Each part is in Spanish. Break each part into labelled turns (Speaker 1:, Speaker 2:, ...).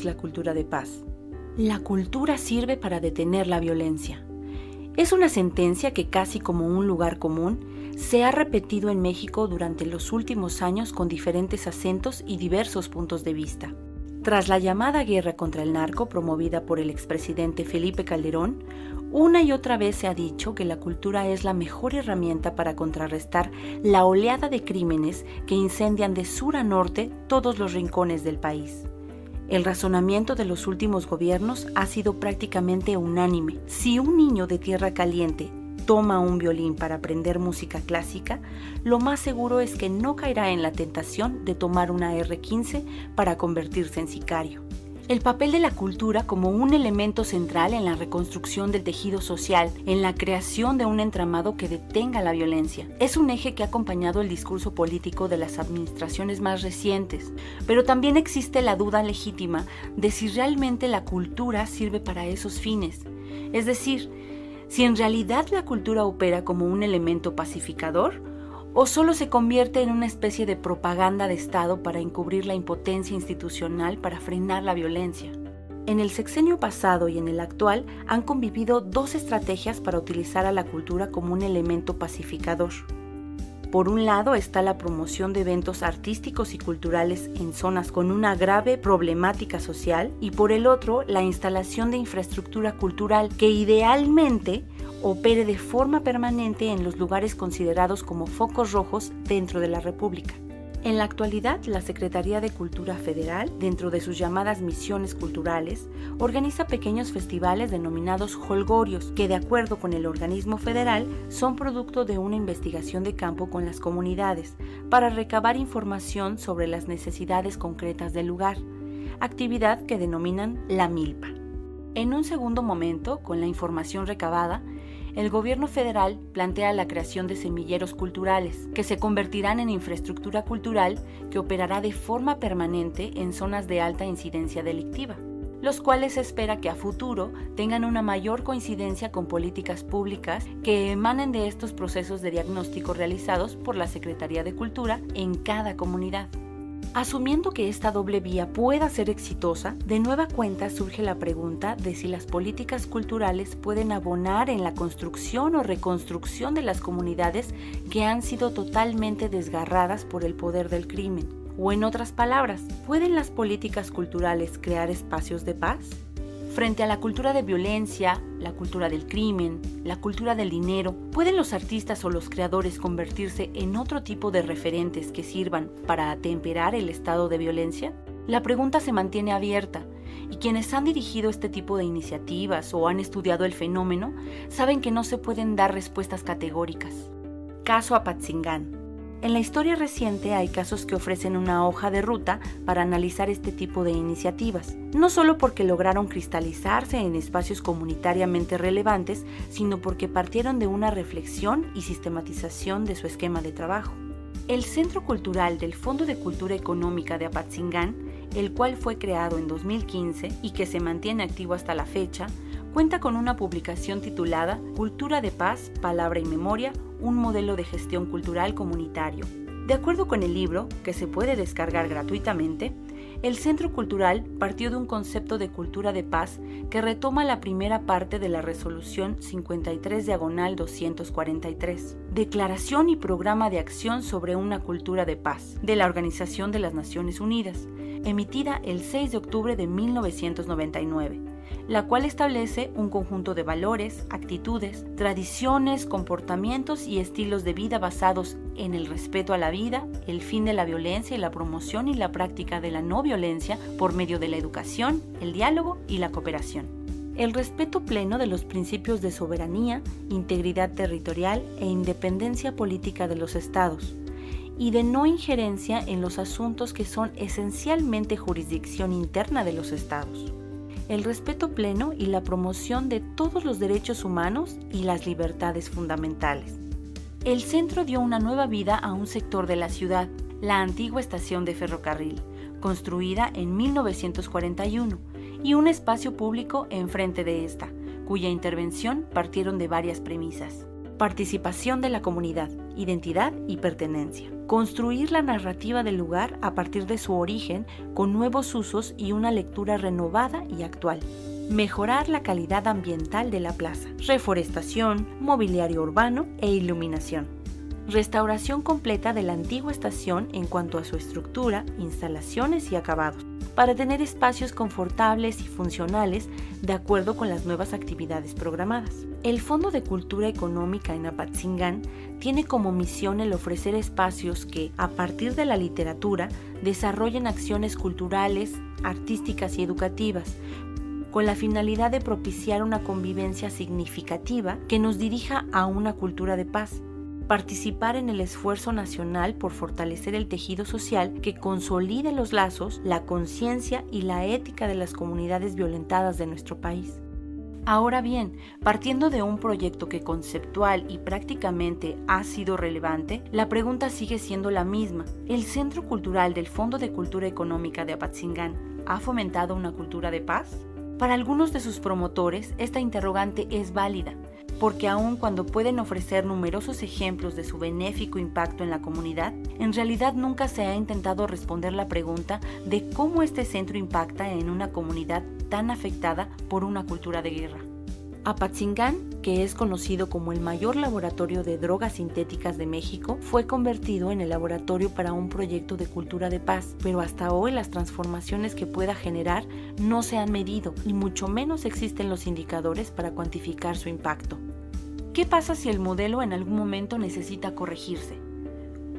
Speaker 1: es la cultura de paz. La cultura sirve para detener la violencia. Es una sentencia que casi como un lugar común se ha repetido en México durante los últimos años con diferentes acentos y diversos puntos de vista. Tras la llamada guerra contra el narco promovida por el expresidente Felipe Calderón, una y otra vez se ha dicho que la cultura es la mejor herramienta para contrarrestar la oleada de crímenes que incendian de sur a norte todos los rincones del país. El razonamiento de los últimos gobiernos ha sido prácticamente unánime. Si un niño de tierra caliente toma un violín para aprender música clásica, lo más seguro es que no caerá en la tentación de tomar una R15 para convertirse en sicario. El papel de la cultura como un elemento central en la reconstrucción del tejido social, en la creación de un entramado que detenga la violencia, es un eje que ha acompañado el discurso político de las administraciones más recientes, pero también existe la duda legítima de si realmente la cultura sirve para esos fines, es decir, si en realidad la cultura opera como un elemento pacificador o solo se convierte en una especie de propaganda de Estado para encubrir la impotencia institucional para frenar la violencia. En el sexenio pasado y en el actual han convivido dos estrategias para utilizar a la cultura como un elemento pacificador. Por un lado está la promoción de eventos artísticos y culturales en zonas con una grave problemática social y por el otro la instalación de infraestructura cultural que idealmente opere de forma permanente en los lugares considerados como focos rojos dentro de la República. En la actualidad, la Secretaría de Cultura Federal, dentro de sus llamadas misiones culturales, organiza pequeños festivales denominados holgorios, que de acuerdo con el organismo federal, son producto de una investigación de campo con las comunidades, para recabar información sobre las necesidades concretas del lugar, actividad que denominan la milpa. En un segundo momento, con la información recabada, el gobierno federal plantea la creación de semilleros culturales, que se convertirán en infraestructura cultural que operará de forma permanente en zonas de alta incidencia delictiva, los cuales se espera que a futuro tengan una mayor coincidencia con políticas públicas que emanen de estos procesos de diagnóstico realizados por la Secretaría de Cultura en cada comunidad. Asumiendo que esta doble vía pueda ser exitosa, de nueva cuenta surge la pregunta de si las políticas culturales pueden abonar en la construcción o reconstrucción de las comunidades que han sido totalmente desgarradas por el poder del crimen. O en otras palabras, ¿pueden las políticas culturales crear espacios de paz? Frente a la cultura de violencia, la cultura del crimen, la cultura del dinero, ¿pueden los artistas o los creadores convertirse en otro tipo de referentes que sirvan para atemperar el estado de violencia? La pregunta se mantiene abierta, y quienes han dirigido este tipo de iniciativas o han estudiado el fenómeno saben que no se pueden dar respuestas categóricas. Caso Apatzingán. En la historia reciente hay casos que ofrecen una hoja de ruta para analizar este tipo de iniciativas, no solo porque lograron cristalizarse en espacios comunitariamente relevantes, sino porque partieron de una reflexión y sistematización de su esquema de trabajo. El Centro Cultural del Fondo de Cultura Económica de Apatzingán, el cual fue creado en 2015 y que se mantiene activo hasta la fecha, cuenta con una publicación titulada Cultura de Paz, Palabra y Memoria, un modelo de gestión cultural comunitario. De acuerdo con el libro, que se puede descargar gratuitamente, el Centro Cultural partió de un concepto de cultura de paz que retoma la primera parte de la Resolución 53/243, Declaración y Programa de Acción sobre una Cultura de Paz, de la Organización de las Naciones Unidas, emitida el 6 de octubre de 1999. La cual establece un conjunto de valores, actitudes, tradiciones, comportamientos y estilos de vida basados en el respeto a la vida, el fin de la violencia y la promoción y la práctica de la no violencia por medio de la educación, el diálogo y la cooperación. El respeto pleno de los principios de soberanía, integridad territorial e independencia política de los estados, y de no injerencia en los asuntos que son esencialmente jurisdicción interna de los estados. El respeto pleno y la promoción de todos los derechos humanos y las libertades fundamentales. El centro dio una nueva vida a un sector de la ciudad, la antigua estación de ferrocarril, construida en 1941, y un espacio público enfrente de esta, cuya intervención partieron de varias premisas. Participación de la comunidad, identidad y pertenencia. Construir la narrativa del lugar a partir de su origen con nuevos usos y una lectura renovada y actual. Mejorar la calidad ambiental de la plaza. Reforestación, mobiliario urbano e iluminación. Restauración completa de la antigua estación en cuanto a su estructura, instalaciones y acabados, para tener espacios confortables y funcionales de acuerdo con las nuevas actividades programadas. El Fondo de Cultura Económica en Apatzingán tiene como misión el ofrecer espacios que, a partir de la literatura, desarrollen acciones culturales, artísticas y educativas, con la finalidad de propiciar una convivencia significativa que nos dirija a una cultura de paz. Participar en el esfuerzo nacional por fortalecer el tejido social que consolide los lazos, la conciencia y la ética de las comunidades violentadas de nuestro país. Ahora bien, partiendo de un proyecto que conceptual y prácticamente ha sido relevante, la pregunta sigue siendo la misma. ¿El Centro Cultural del Fondo de Cultura Económica de Apatzingán ha fomentado una cultura de paz? Para algunos de sus promotores, esta interrogante es válida, porque aun cuando pueden ofrecer numerosos ejemplos de su benéfico impacto en la comunidad, en realidad nunca se ha intentado responder la pregunta de cómo este centro impacta en una comunidad tan afectada por una cultura de guerra. Apatzingán, que es conocido como el mayor laboratorio de drogas sintéticas de México, fue convertido en el laboratorio para un proyecto de cultura de paz, pero hasta hoy las transformaciones que pueda generar no se han medido y mucho menos existen los indicadores para cuantificar su impacto. ¿Qué pasa si el modelo en algún momento necesita corregirse?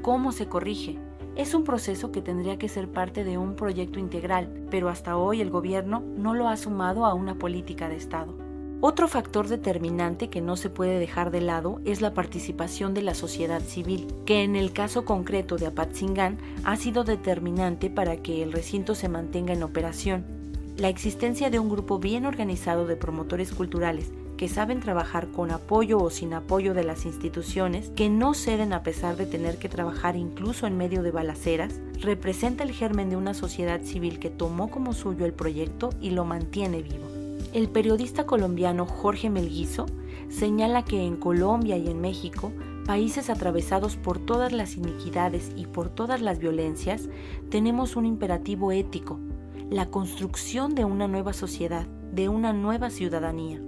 Speaker 1: ¿Cómo se corrige? Es un proceso que tendría que ser parte de un proyecto integral, pero hasta hoy el gobierno no lo ha sumado a una política de Estado. Otro factor determinante que no se puede dejar de lado es la participación de la sociedad civil, que en el caso concreto de Apatzingán ha sido determinante para que el recinto se mantenga en operación. La existencia de un grupo bien organizado de promotores culturales que saben trabajar con apoyo o sin apoyo de las instituciones, que no ceden a pesar de tener que trabajar incluso en medio de balaceras, representa el germen de una sociedad civil que tomó como suyo el proyecto y lo mantiene vivo. El periodista colombiano Jorge Melguizo señala que en Colombia y en México, países atravesados por todas las iniquidades y por todas las violencias, tenemos un imperativo ético, la construcción de una nueva sociedad, de una nueva ciudadanía.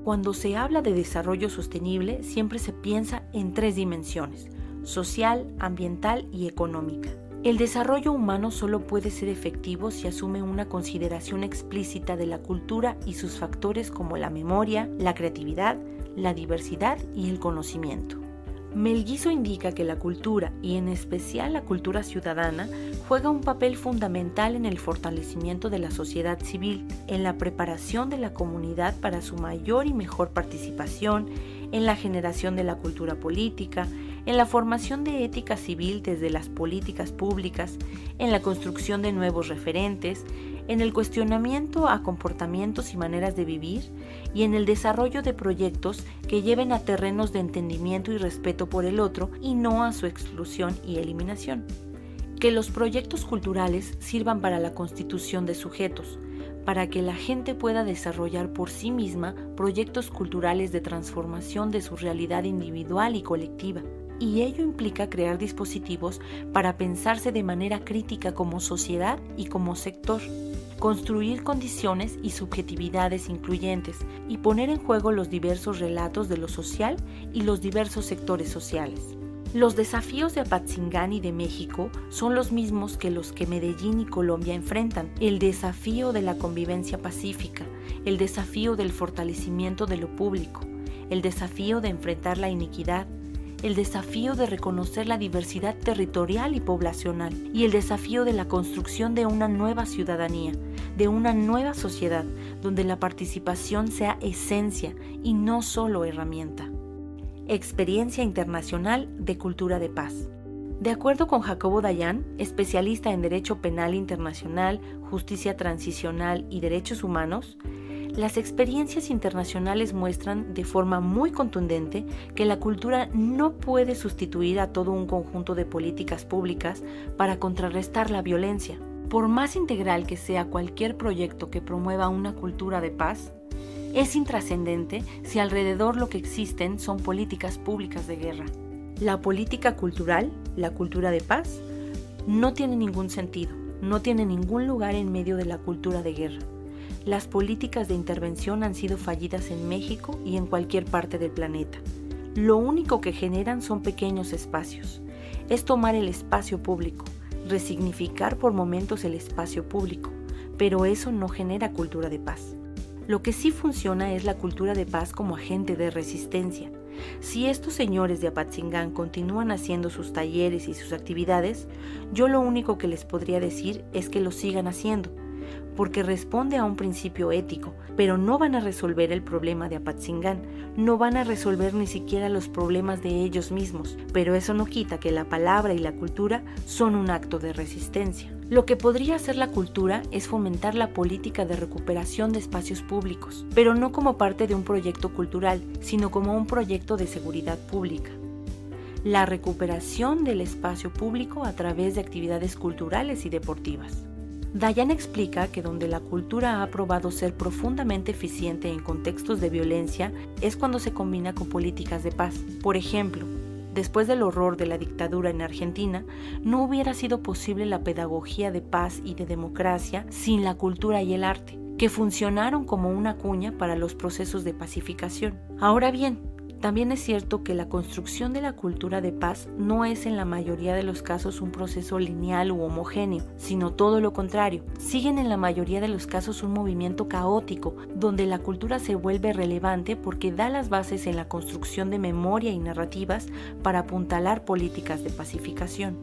Speaker 1: Cuando se habla de desarrollo sostenible, siempre se piensa en 3 dimensiones: social, ambiental y económica. El desarrollo humano solo puede ser efectivo si asume una consideración explícita de la cultura y sus factores como la memoria, la creatividad, la diversidad y el conocimiento. Melguizo indica que la cultura, y en especial la cultura ciudadana, juega un papel fundamental en el fortalecimiento de la sociedad civil, en la preparación de la comunidad para su mayor y mejor participación, en la generación de la cultura política, en la formación de ética civil desde las políticas públicas, en la construcción de nuevos referentes, en el cuestionamiento a comportamientos y maneras de vivir y en el desarrollo de proyectos que lleven a terrenos de entendimiento y respeto por el otro y no a su exclusión y eliminación. Que los proyectos culturales sirvan para la constitución de sujetos, para que la gente pueda desarrollar por sí misma proyectos culturales de transformación de su realidad individual y colectiva. Y ello implica crear dispositivos para pensarse de manera crítica como sociedad y como sector, construir condiciones y subjetividades incluyentes y poner en juego los diversos relatos de lo social y los diversos sectores sociales. Los desafíos de Apatzingán y de México son los mismos que los que Medellín y Colombia enfrentan: el desafío de la convivencia pacífica, el desafío del fortalecimiento de lo público, el desafío de enfrentar la iniquidad, el desafío de reconocer la diversidad territorial y poblacional y el desafío de la construcción de una nueva ciudadanía, de una nueva sociedad donde la participación sea esencia y no solo herramienta. Experiencia Internacional de Cultura de Paz. De acuerdo con Jacobo Dayan, especialista en Derecho Penal Internacional, Justicia Transicional y Derechos Humanos, las experiencias internacionales muestran de forma muy contundente que la cultura no puede sustituir a todo un conjunto de políticas públicas para contrarrestar la violencia. Por más integral que sea cualquier proyecto que promueva una cultura de paz, es intrascendente si alrededor lo que existen son políticas públicas de guerra. La política cultural, la cultura de paz, no tiene ningún sentido, no tiene ningún lugar en medio de la cultura de guerra. Las políticas de intervención han sido fallidas en México y en cualquier parte del planeta. Lo único que generan son pequeños espacios. Es tomar el espacio público, resignificar por momentos el espacio público, pero eso no genera cultura de paz. Lo que sí funciona es la cultura de paz como agente de resistencia. Si estos señores de Apatzingán continúan haciendo sus talleres y sus actividades, yo lo único que les podría decir es que lo sigan haciendo, porque responde a un principio ético, pero no van a resolver el problema de Apatzingán, no van a resolver ni siquiera los problemas de ellos mismos, pero eso no quita que la palabra y la cultura son un acto de resistencia. Lo que podría hacer la cultura es fomentar la política de recuperación de espacios públicos, pero no como parte de un proyecto cultural, sino como un proyecto de seguridad pública. La recuperación del espacio público a través de actividades culturales y deportivas. Dayan explica que donde la cultura ha probado ser profundamente eficiente en contextos de violencia es cuando se combina con políticas de paz. Por ejemplo, después del horror de la dictadura en Argentina, no hubiera sido posible la pedagogía de paz y de democracia sin la cultura y el arte, que funcionaron como una cuña para los procesos de pacificación. Ahora bien, también es cierto que la construcción de la cultura de paz no es en la mayoría de los casos un proceso lineal u homogéneo, sino todo lo contrario. Siguen en la mayoría de los casos un movimiento caótico, donde la cultura se vuelve relevante porque da las bases en la construcción de memoria y narrativas para apuntalar políticas de pacificación.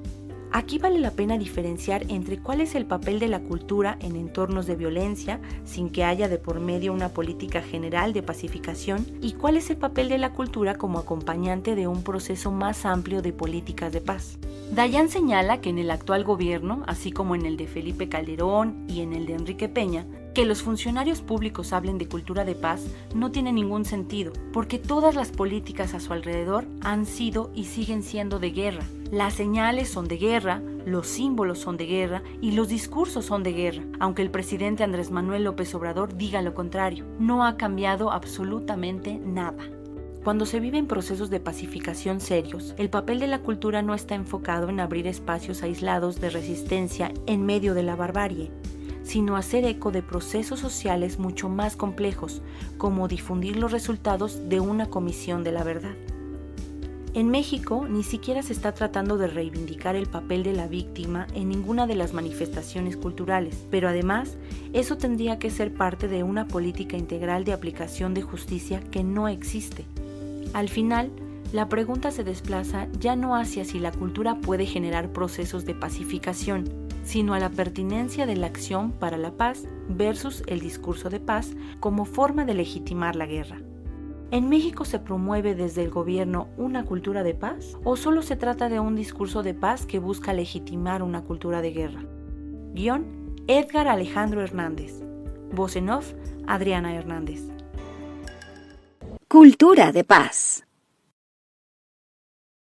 Speaker 1: Aquí vale la pena diferenciar entre cuál es el papel de la cultura en entornos de violencia, sin que haya de por medio una política general de pacificación, y cuál es el papel de la cultura como acompañante de un proceso más amplio de políticas de paz. Dayan señala que en el actual gobierno, así como en el de Felipe Calderón y en el de Enrique Peña, que los funcionarios públicos hablen de cultura de paz no tiene ningún sentido, porque todas las políticas a su alrededor han sido y siguen siendo de guerra. Las señales son de guerra, los símbolos son de guerra y los discursos son de guerra, aunque el presidente Andrés Manuel López Obrador diga lo contrario. No ha cambiado absolutamente nada. Cuando se viven procesos de pacificación serios, el papel de la cultura no está enfocado en abrir espacios aislados de resistencia en medio de la barbarie, sino hacer eco de procesos sociales mucho más complejos, como difundir los resultados de una comisión de la verdad. En México ni siquiera se está tratando de reivindicar el papel de la víctima en ninguna de las manifestaciones culturales, pero además eso tendría que ser parte de una política integral de aplicación de justicia que no existe. Al final, la pregunta se desplaza ya no hacia si la cultura puede generar procesos de pacificación, sino a la pertinencia de la acción para la paz versus el discurso de paz como forma de legitimar la guerra. ¿En México se promueve desde el gobierno una cultura de paz o solo se trata de un discurso de paz que busca legitimar una cultura de guerra? Guión: Edgar Alejandro Hernández. Voz en off: Adriana Hernández.
Speaker 2: Cultura de paz.